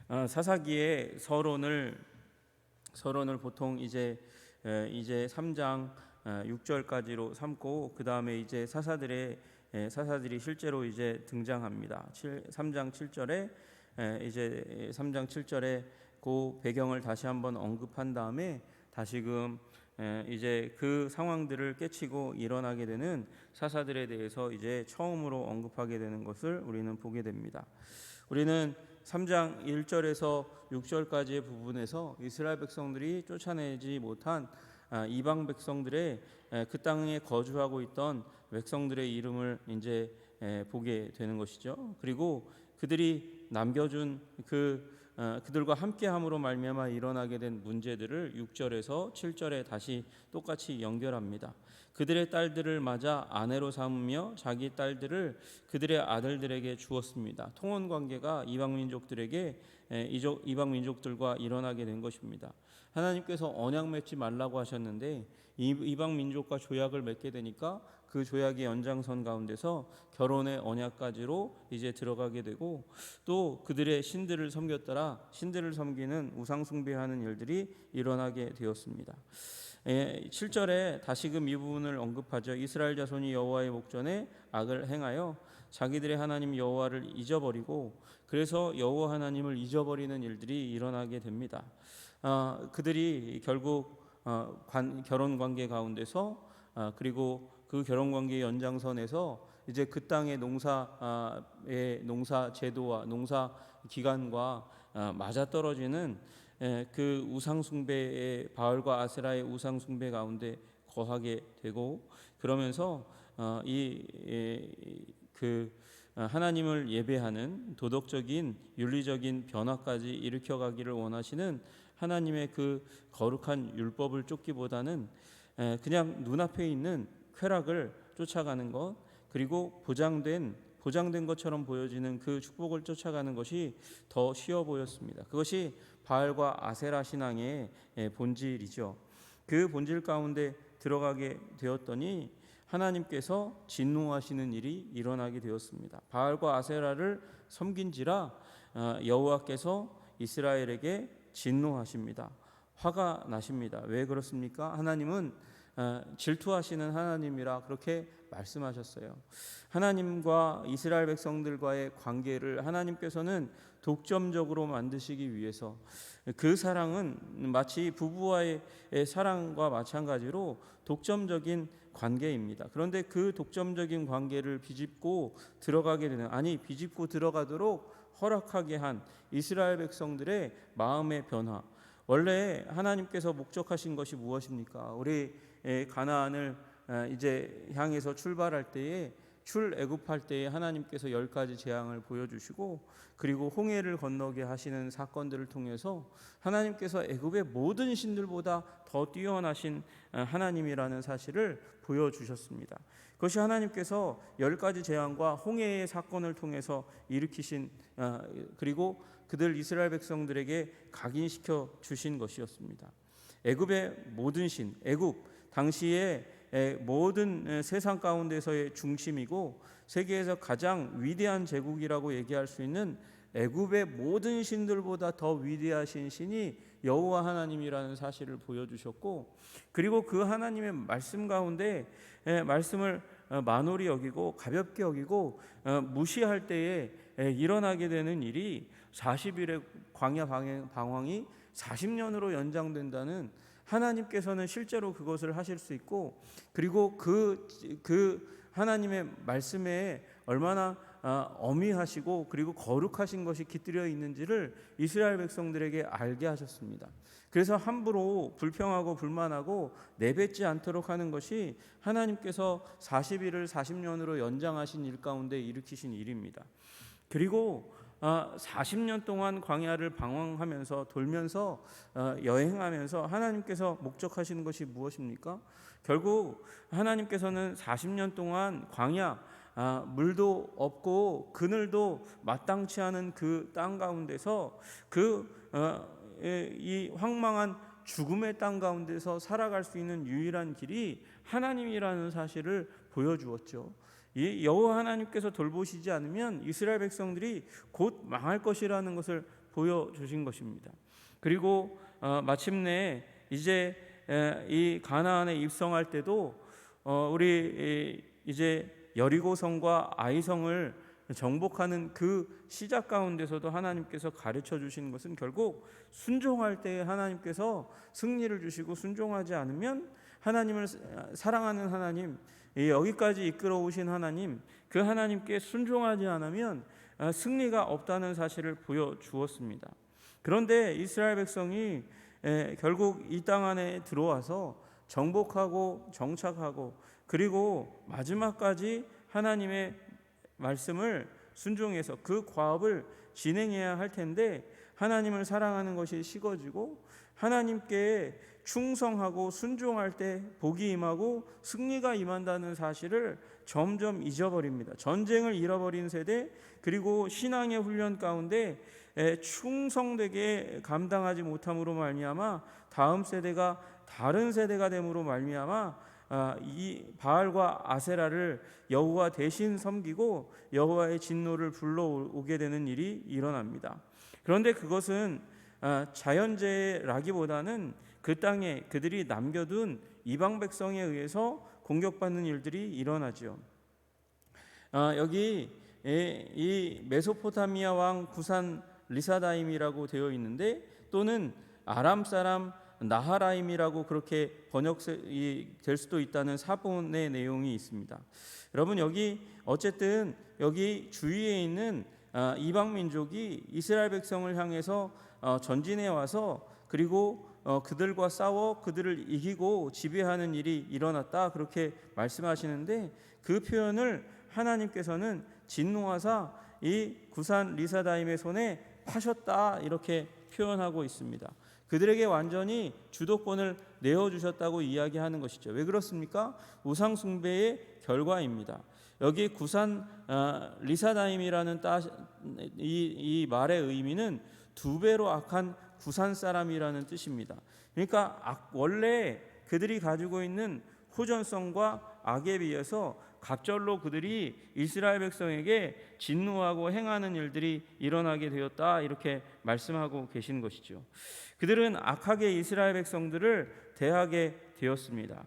사사기의 서론을 보통 이제 3장 6절까지로 삼고 그 다음에 이제 사사들이 실제로 이제 등장합니다. 3장 7절에 이제 3장 7절에 그 배경을 다시 한번 언급한 다음에 다시금 이제 그 상황들을 깨치고 일어나게 되는 사사들에 대해서 이제 처음으로 언급하게 되는 것을 우리는 보게 됩니다. 우리는 3장 1절에서 6절까지의 부분에서 이스라엘 백성들이 쫓아내지 못한 이방 백성들의 그 땅에 거주하고 있던 백성들의 이름을 이제 보게 되는 것이죠. 그리고 그들이 남겨준 그들과 함께함으로 말미암아 일어나게 된 문제들을 6절에서 7절에 다시 똑같이 연결합니다. 그들의 딸들을 맞아 아내로 삼으며 자기 딸들을 그들의 아들들에게 주었습니다. 통혼 관계가 이방 민족들과 일어나게 된 것입니다. 하나님께서 언약 맺지 말라고 하셨는데 이방 민족과 조약을 맺게 되니까 그 조약의 연장선 가운데서 결혼의 언약까지로 이제 들어가게 되고 또 그들의 신들을 섬기는 우상 숭배하는 일들이 일어나게 되었습니다. 7절에 다시금 이 부분을 언급하죠. 이스라엘 자손이 여호와의 목전에 악을 행하여 자기들의 하나님 여호와를 잊어버리고 그래서 여호와 하나님을 잊어버리는 일들이 일어나게 됩니다. 그들이 결국 결혼 관계 가운데서 그리고 그 결혼 관계의 연장선에서 이제 그 땅의 농사 제도와 농사 기간과 맞아떨어지는 그 우상 숭배의 바알과 아세라의 우상 숭배 가운데 거하게 되고 그러면서 하나님을 예배하는 도덕적인 윤리적인 변화까지 일으켜가기를 원하시는 하나님의 그 거룩한 율법을 쫓기보다는 그냥 눈앞에 있는 쾌락을 쫓아가는 것 그리고 보장된 것처럼 보여지는 그 축복을 쫓아가는 것이 더 쉬워 보였습니다. 그것이 바알과 아세라 신앙의 본질이죠. 그 본질 가운데 들어가게 되었더니 하나님께서 진노하시는 일이 일어나게 되었습니다. 바알과 아세라를 섬긴지라 여호와께서 이스라엘에게 진노하십니다. 화가 나십니다. 왜 그렇습니까? 하나님은 질투하시는 하나님이라 그렇게 말씀하셨어요. 하나님과 이스라엘 백성들과의 관계를 하나님께서는 독점적으로 만드시기 위해서 그 사랑은 마치 부부와의 사랑과 마찬가지로 독점적인 관계입니다. 그런데 그 독점적인 관계를 비집고 들어가도록 허락하게 한 이스라엘 백성들의 마음의 변화. 원래 하나님께서 목적하신 것이 무엇입니까? 우리 가나안을 이제 향해서 출발할 때에 출애굽할 때에 하나님께서 10가지 재앙을 보여주시고 그리고 홍해를 건너게 하시는 사건들을 통해서 하나님께서 애굽의 모든 신들보다 더 뛰어나신 하나님이라는 사실을 보여주셨습니다. 그것이 하나님께서 10가지 재앙과 홍해의 사건을 통해서 일으키신 그리고 그들 이스라엘 백성들에게 각인시켜 주신 것이었습니다. 애굽의 모든 신, 애굽 당시에 모든 세상 가운데서의 중심이고 세계에서 가장 위대한 제국이라고 얘기할 수 있는 애굽의 모든 신들보다 더 위대하신 신이 여호와 하나님이라는 사실을 보여주셨고 그리고 그 하나님의 말씀 가운데 말씀을 만홀히 여기고 가볍게 여기고 무시할 때에 일어나게 되는 일이 40일의 광야 방황이 40년으로 연장된다는 하나님께서는 실제로 그것을 하실 수 있고 그리고 그 하나님의 말씀에 얼마나 어미하시고 그리고 거룩하신 것이 깃들여 있는지를 이스라엘 백성들에게 알게 하셨습니다. 그래서 함부로 불평하고 불만하고 내뱉지 않도록 하는 것이 하나님께서 40일을 40년으로 연장하신 일 가운데 일으키신 일입니다. 그리고 40년 동안 광야를 방황하면서 돌면서 여행하면서 하나님께서 목적하시는 것이 무엇입니까? 결국 하나님께서는 40년 동안 광야 물도 없고 그늘도 마땅치 않은 그 땅 가운데서 이 황망한 죽음의 땅 가운데서 살아갈 수 있는 유일한 길이 하나님이라는 사실을 보여주었죠. 이 여호와 하나님께서 돌보시지 않으면 이스라엘 백성들이 곧 망할 것이라는 것을 보여주신 것입니다. 그리고 마침내 이제 이 가나안에 입성할 때도 우리 이제 여리고성과 아이성을 정복하는 그 시작 가운데서도 하나님께서 가르쳐 주신 것은 결국 순종할 때 하나님께서 승리를 주시고, 순종하지 않으면 하나님을 사랑하는 하나님, 여기까지 이끌어 오신 하나님, 그 하나님께 순종하지 않으면 승리가 없다는 사실을 보여주었습니다. 그런데 이스라엘 백성이 결국 이 땅 안에 들어와서 정복하고 정착하고, 그리고 마지막까지 하나님의 말씀을 순종해서 그 과업을 진행해야 할 텐데, 하나님을 사랑하는 것이 식어지고 하나님께 충성하고 순종할 때 복이 임하고 승리가 임한다는 사실을 점점 잊어버립니다. 전쟁을 잃어버린 세대, 그리고 신앙의 훈련 가운데 충성되게 감당하지 못함으로 말미암아 다음 세대가 다른 세대가 됨으로 말미암아 이 바알과 아세라를 여호와 대신 섬기고 여호와의 진노를 불러오게 되는 일이 일어납니다. 그런데 그것은 자연재해라기보다는 그 땅에 그들이 남겨둔 이방 백성에 의해서 공격받는 일들이 일어나죠. 여기 이 메소포타미아 왕 구산 리사다임이라고 되어 있는데, 또는 아람 사람 나하라임이라고 그렇게 번역이 될 수도 있다는 사본의 내용이 있습니다. 여러분, 여기 어쨌든 여기 주위에 있는 이방 민족이 이스라엘 백성을 향해서 전진해 와서, 그리고 그들과 싸워 그들을 이기고 지배하는 일이 일어났다, 그렇게 말씀하시는데, 그 표현을 하나님께서는 진노하사 이 구산 리사다임의 손에 파셨다, 이렇게 표현하고 있습니다. 그들에게 완전히 주도권을 내어주셨다고 이야기하는 것이죠. 왜 그렇습니까? 우상 숭배의 결과입니다. 여기 구산 리사다임이라는 이 말의 의미는 두 배로 악한 구산 사람이라는 뜻입니다. 그러니까 원래 그들이 가지고 있는 호전성과 악에 비해서 갑절로 그들이 이스라엘 백성에게 진노하고 행하는 일들이 일어나게 되었다, 이렇게 말씀하고 계신 것이죠. 그들은 악하게 이스라엘 백성들을 대하게 되었습니다.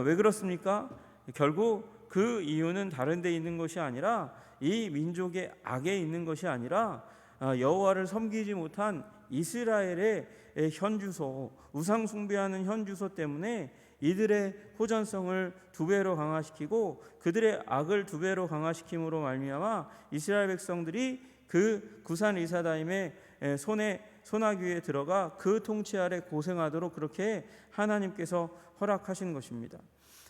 왜 그렇습니까? 결국 그 이유는 다른 데 있는 것이 아니라, 이 민족의 악에 있는 것이 아니라 여호와를 섬기지 못한 이스라엘의 현주소, 우상 숭배하는 현주소 때문에 이들의 호전성을 두 배로 강화시키고 그들의 악을 두 배로 강화시킴으로 말미암아 이스라엘 백성들이 그 구산 리사다임의 손아귀에 들어가 그 통치 아래 고생하도록 그렇게 하나님께서 허락하신 것입니다.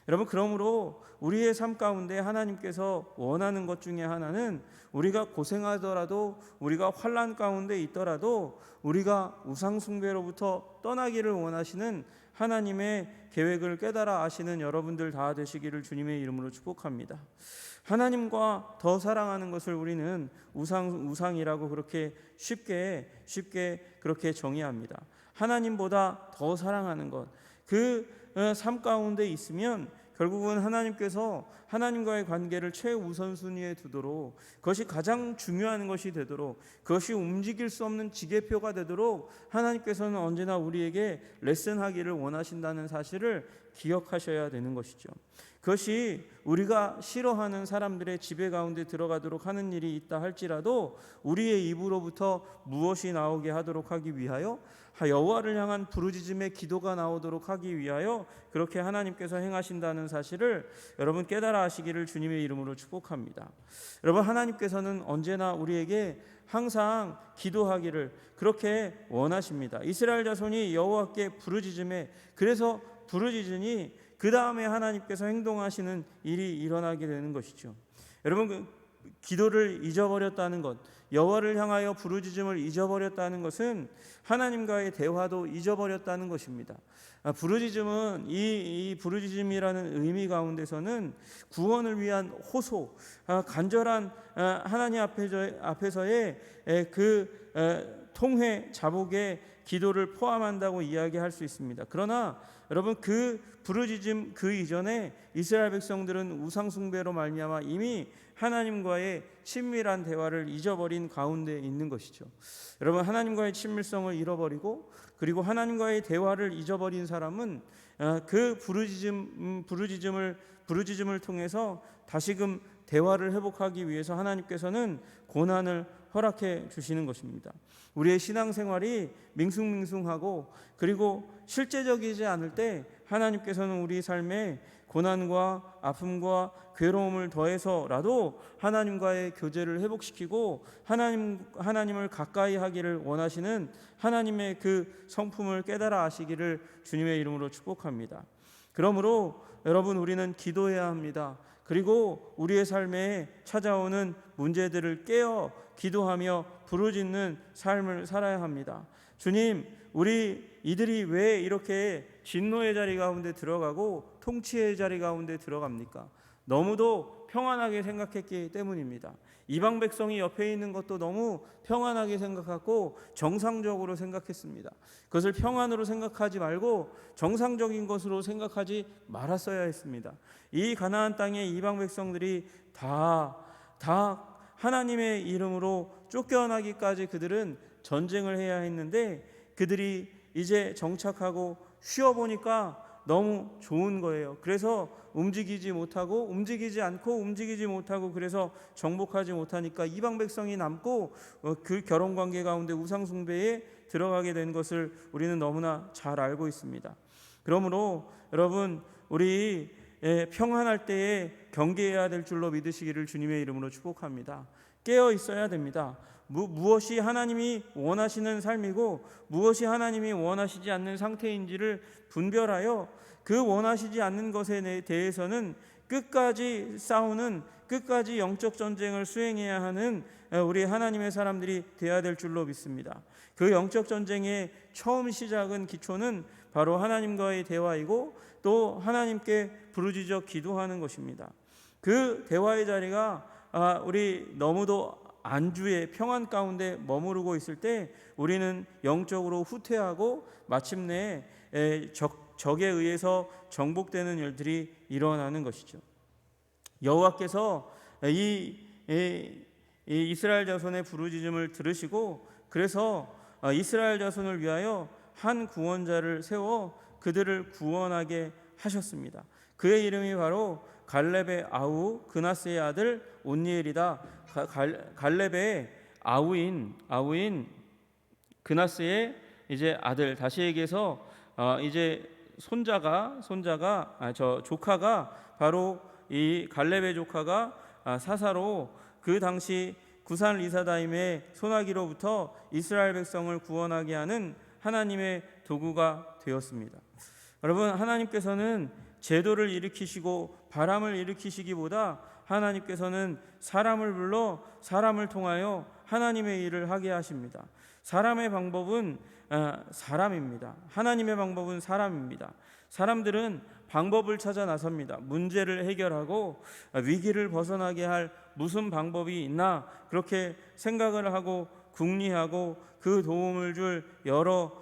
여러분, 그러므로 우리의 삶 가운데 하나님께서 원하는 것 중에 하나는, 우리가 고생하더라도, 우리가 환난 가운데 있더라도 우리가 우상 숭배로부터 떠나기를 원하시는 하나님의 계획을 깨달아 아시는 여러분들 다 되시기를 주님의 이름으로 축복합니다. 하나님과 더 사랑하는 것을 우리는 우상이라고 그렇게 쉽게 그렇게 정의합니다. 하나님보다 더 사랑하는 것, 그 삶 가운데 있으면 결국은 하나님께서 하나님과의 관계를 최우선순위에 두도록, 그것이 가장 중요한 것이 되도록, 그것이 움직일 수 없는 지계표가 되도록 하나님께서는 언제나 우리에게 레슨하기를 원하신다는 사실을 기억하셔야 되는 것이죠. 그것이 우리가 싫어하는 사람들의 지배 가운데 들어가도록 하는 일이 있다 할지라도 우리의 입으로부터 무엇이 나오게 하도록 하기 위하여, 여호와를 향한 부르짖음의 기도가 나오도록 하기 위하여 그렇게 하나님께서 행하신다는 사실을 여러분 깨달아 하시기를 주님의 이름으로 축복합니다. 여러분, 하나님께서는 언제나 우리에게 항상 기도하기를 그렇게 원하십니다. 이스라엘 자손이 여호와께 부르짖음에, 그래서 부르짖으니 그 다음에 하나님께서 행동하시는 일이 일어나게 되는 것이죠. 여러분, 기도를 잊어버렸다는 것, 여호와를 향하여 부르짖음을 잊어버렸다는 것은 하나님과의 대화도 잊어버렸다는 것입니다. 부르짖음은 이 부르짖음이라는 의미 가운데서는 구원을 위한 호소, 간절한 하나님 앞에서의 그 통회 자복의 기도를 포함한다고 이야기할 수 있습니다. 그러나 여러분, 그 부르짖음 그 이전에 이스라엘 백성들은 우상 숭배로 말미암아 이미 하나님과의 친밀한 대화를 잊어버린 가운데 있는 것이죠. 여러분, 하나님과의 친밀성을 잃어버리고 그리고 하나님과의 대화를 잊어버린 사람은 그 부르짖음을 통해서 다시금 대화를 회복하기 위해서 하나님께서는 고난을 허락해 주시는 것입니다. 우리의 신앙생활이 밍숭밍숭하고 그리고 실제적이지 않을 때 하나님께서는 우리 삶에 고난과 아픔과 괴로움을 더해서라도 하나님과의 교제를 회복시키고 하나님을 가까이 하기를 원하시는 하나님의 그 성품을 깨달아 아시기를 주님의 이름으로 축복합니다. 그러므로 여러분, 우리는 기도해야 합니다. 그리고 우리의 삶에 찾아오는 문제들을 깨어 기도하며 부르짖는 삶을 살아야 합니다. 주님, 우리 이들이 왜 이렇게 진노의 자리 가운데 들어가고 통치의 자리 가운데 들어갑니까? 너무도 평안하게 생각했기 때문입니다. 이방 백성이 옆에 있는 것도 너무 평안하게 생각하고 정상적으로 생각했습니다. 그것을 평안으로 생각하지 말고 정상적인 것으로 생각하지 말았어야 했습니다. 이 가나안 땅의 이방 백성들이 다 하나님의 이름으로 쫓겨나기까지 그들은 전쟁을 해야 했는데 그들이 이제 정착하고 쉬어보니까 너무 좋은 거예요. 그래서 움직이지 못하고 그래서 정복하지 못하니까 이방 백성이 남고 그 결혼 관계 가운데 우상 숭배에 들어가게 된 것을 우리는 너무나 잘 알고 있습니다. 그러므로 여러분, 우리 평안할 때에 경계해야 될 줄로 믿으시기를 주님의 이름으로 축복합니다. 깨어 있어야 됩니다. 무엇이 하나님이 원하시는 삶이고 무엇이 하나님이 원하시지 않는 상태인지를 분별하여 그 원하시지 않는 것에 대해서는 끝까지 싸우는, 끝까지 영적 전쟁을 수행해야 하는 우리 하나님의 사람들이 되어야 될 줄로 믿습니다. 그 영적 전쟁의 처음 시작은, 기초는 바로 하나님과의 대화이고 또 하나님께 부르짖어 기도하는 것입니다. 그 대화의 자리가 우리 너무도 안주의 평안 가운데 머무르고 있을 때 우리는 영적으로 후퇴하고 마침내 적에 의해서 정복되는 일들이 일어나는 것이죠. 여호와께서 이 이스라엘 자손의 부르짖음을 들으시고 그래서 이스라엘 자손을 위하여 한 구원자를 세워 그들을 구원하게 하셨습니다. 그의 이름이 바로 갈렙의 아우 그나스의 아들 온니엘이다. 갈렙의 아우인 그나스의 이제 아들, 다시 얘기해서 이제 조카가 바로 이 갈렙의 조카가 사사로 그 당시 구산 리사다임의 소나기로부터 이스라엘 백성을 구원하게 하는 하나님의 도구가 되었습니다. 여러분, 하나님께서는 제도를 일으키시고 바람을 일으키시기보다 하나님께서는 사람을 불러 사람을 통하여 하나님의 일을 하게 하십니다. 사람의 방법은 사람입니다. 하나님의 방법은 사람입니다. 사람들은 방법을 찾아 나섭니다. 문제를 해결하고 위기를 벗어나게 할 무슨 방법이 있나 그렇게 생각을 하고 궁리하고 그 도움을 줄 여러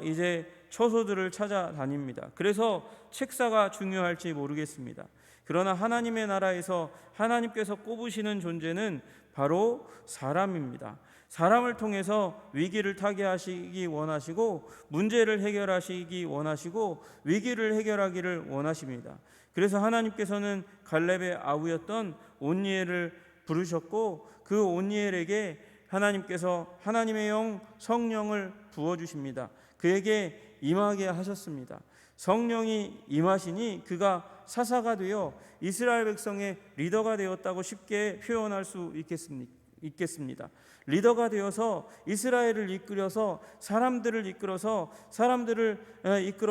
이제 처소들을 찾아다닙니다. 그래서 책사가 중요할지 모르겠습니다. 그러나 하나님의 나라에서 하나님께서 꼽으시는 존재는 바로 사람입니다. 사람을 통해서 위기를 타개하시기 원하시고 문제를 해결하시기 원하시고 위기를 해결하기를 원하십니다. 그래서 하나님께서는 갈렙의 아우였던 온니엘을 부르셨고 그 온니엘에게 하나님께서 하나님의 영 성령을 부어주십니다. 그에게 임하게 하셨습니다. 성령이 임하시니 그가 사사가 되어 이스라엘 백성의 리더가 되었다고 쉽게 표현할 수 있겠습니다. 리더가 되어서 이스라엘을 이끌어서 사람들을 이끌어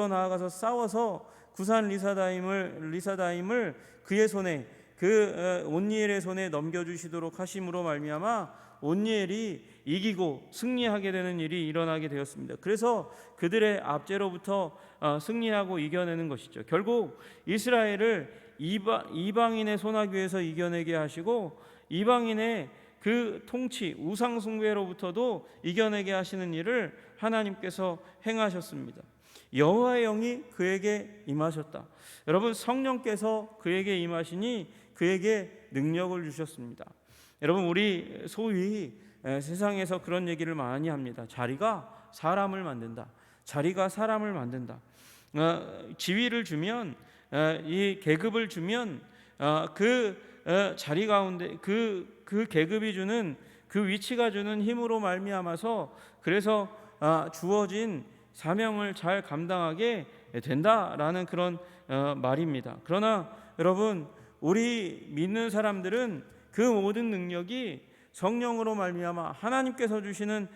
나아가서 싸워서 구산 리사다임을 그의 손에 그 온니엘의 손에 넘겨주시도록 하심으로 말미암아 온니엘이 이기고 승리하게 되는 일이 일어나게 되었습니다. 그래서 그들의 압제로부터 승리하고 이겨내는 것이죠. 결국 이스라엘을 이방인의 손아귀에서 이겨내게 하시고 이방인의 그 통치 우상 숭배로부터도 이겨내게 하시는 일을 하나님께서 행하셨습니다. 여호와의 영이 그에게 임하셨다. 여러분, 성령께서 그에게 임하시니 그에게 능력을 주셨습니다. 여러분, 우리 소위 세상에서 그런 얘기를 많이 합니다. 자리가 사람을 만든다. 자리가 사람을 만든다. 지위를 주면, 이 계급을 주면 그 자리 가운데 그 계급이 주는 그 위치가 주는 힘으로 말미암아서 그래서 주어진 사명을 잘 감당하게 된다라는 그런 말입니다. 그러나 여러분, 우리 믿는 사람들은 그 모든 능력이 성령으로 말미암아 하나님께서 주시는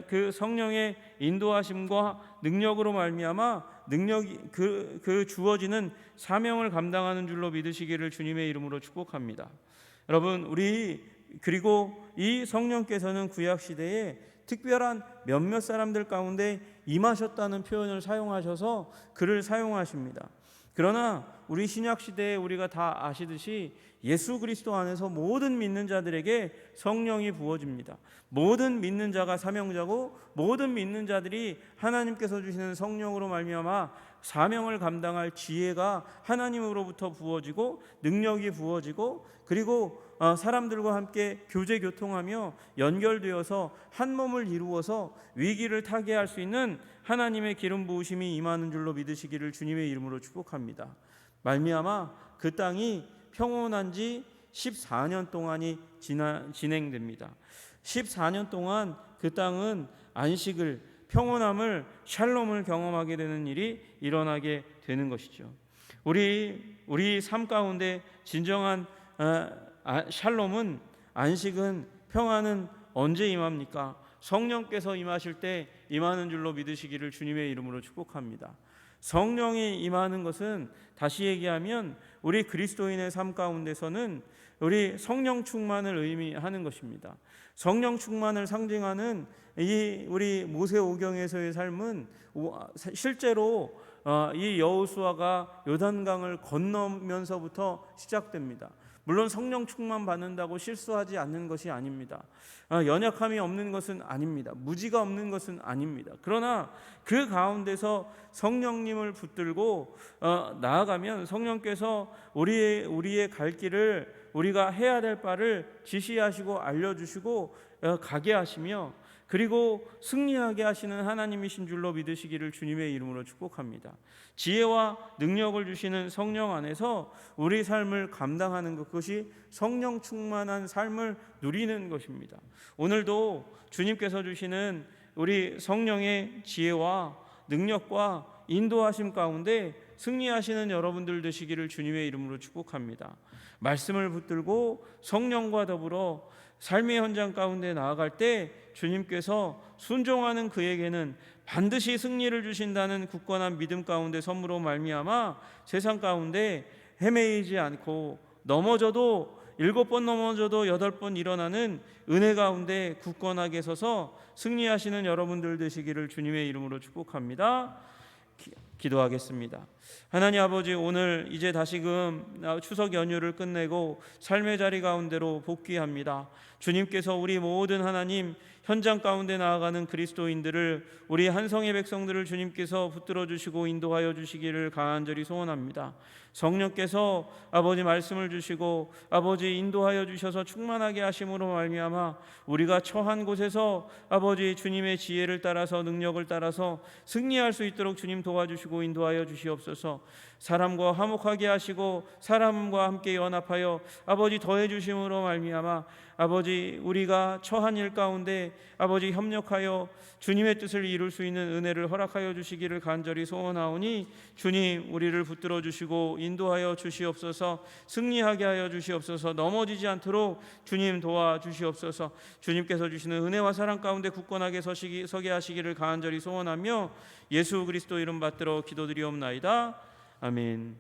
그 성령의 인도하심과 능력으로 말미암아 능력이 그 주어지는 사명을 감당하는 줄로 믿으시기를 주님의 이름으로 축복합니다. 여러분, 우리 그리고 이 성령께서는 구약 시대에 특별한 몇몇 사람들 가운데 임하셨다는 표현을 사용하셔서 그를 사용하십니다. 그러나 우리 신약 시대에 우리가 다 아시듯이 예수 그리스도 안에서 모든 믿는 자들에게 성령이 부어집니다. 모든 믿는 자가 사명자고 모든 믿는 자들이 하나님께서 주시는 성령으로 말미암아 사명을 감당할 지혜가 하나님으로부터 부어지고 능력이 부어지고 그리고 사람들과 함께 교제 교통하며 연결되어서 한 몸을 이루어서 위기를 타개할 수 있는 하나님의 기름 부으심이 임하는 줄로 믿으시기를 주님의 이름으로 축복합니다. 말미암아 그 땅이 평온한 지 14년 동안이 진행됩니다. 14년 동안 그 땅은 안식을, 평온함을, 샬롬을 경험하게 되는 일이 일어나게 되는 것이죠. 우리 삶 가운데 진정한 샬롬은, 안식은, 평안은 언제 임합니까? 성령께서 임하실 때 임하는 줄로 믿으시기를 주님의 이름으로 축복합니다. 성령이 임하는 것은 다시 얘기하면 우리 그리스도인의 삶 가운데서는 우리 성령 충만을 의미하는 것입니다. 성령 충만을 상징하는 이 우리 모세오경에서의 삶은 실제로 이 여호수아가 요단강을 건너면서부터 시작됩니다. 물론 성령 충만 받는다고 실수하지 않는 것이 아닙니다. 연약함이 없는 것은 아닙니다. 무지가 없는 것은 아닙니다. 그러나 그 가운데서 성령님을 붙들고 나아가면 성령께서 우리의 갈 길을, 우리가 해야 될 바를 지시하시고 알려주시고 가게 하시며 그리고 승리하게 하시는 하나님이신 줄로 믿으시기를 주님의 이름으로 축복합니다. 지혜와 능력을 주시는 성령 안에서 우리 삶을 감당하는 것, 그것이 성령 충만한 삶을 누리는 것입니다. 오늘도 주님께서 주시는 우리 성령의 지혜와 능력과 인도하심 가운데 승리하시는 여러분들 되시기를 주님의 이름으로 축복합니다. 말씀을 붙들고 성령과 더불어 삶의 현장 가운데 나아갈 때 주님께서 순종하는 그에게는 반드시 승리를 주신다는 굳건한 믿음 가운데 선물로 말미암아 세상 가운데 헤매이지 않고 넘어져도 7번 넘어져도 8번 일어나는 은혜 가운데 굳건하게 서서 승리하시는 여러분들 되시기를 주님의 이름으로 축복합니다. 기도하겠습니다. 하나님 아버지, 오늘 이제 다시금 추석 연휴를 끝내고 삶의 자리 가운데로 복귀합니다. 주님께서 우리 모든 하나님 현장 가운데 나아가는 그리스도인들을, 우리 한성의 백성들을 주님께서 붙들어 주시고 인도하여 주시기를 간절히 소원합니다. 성령께서 아버지 말씀을 주시고 아버지 인도하여 주셔서 충만하게 하심으로 말미암아 우리가 처한 곳에서 아버지 주님의 지혜를 따라서, 능력을 따라서 승리할 수 있도록 주님 도와주시고 인도하여 주시옵소서. 사람과 화목하게 하시고 사람과 함께 연합하여 아버지 더해 주심으로 말미암아 아버지 우리가 처한 일 가운데 아버지 협력하여 주님의 뜻을 이룰 수 있는 은혜를 허락하여 주시기를 간절히 소원하오니 주님, 우리를 붙들어 주시고 인도하여 주시옵소서. 승리하게 하여 주시옵소서. 넘어지지 않도록 주님 도와주시옵소서. 주님께서 주시는 은혜와 사랑 가운데 굳건하게 서게 하시기를 간절히 소원하며 예수 그리스도 이름 받들어 기도드리옵나이다. 아멘.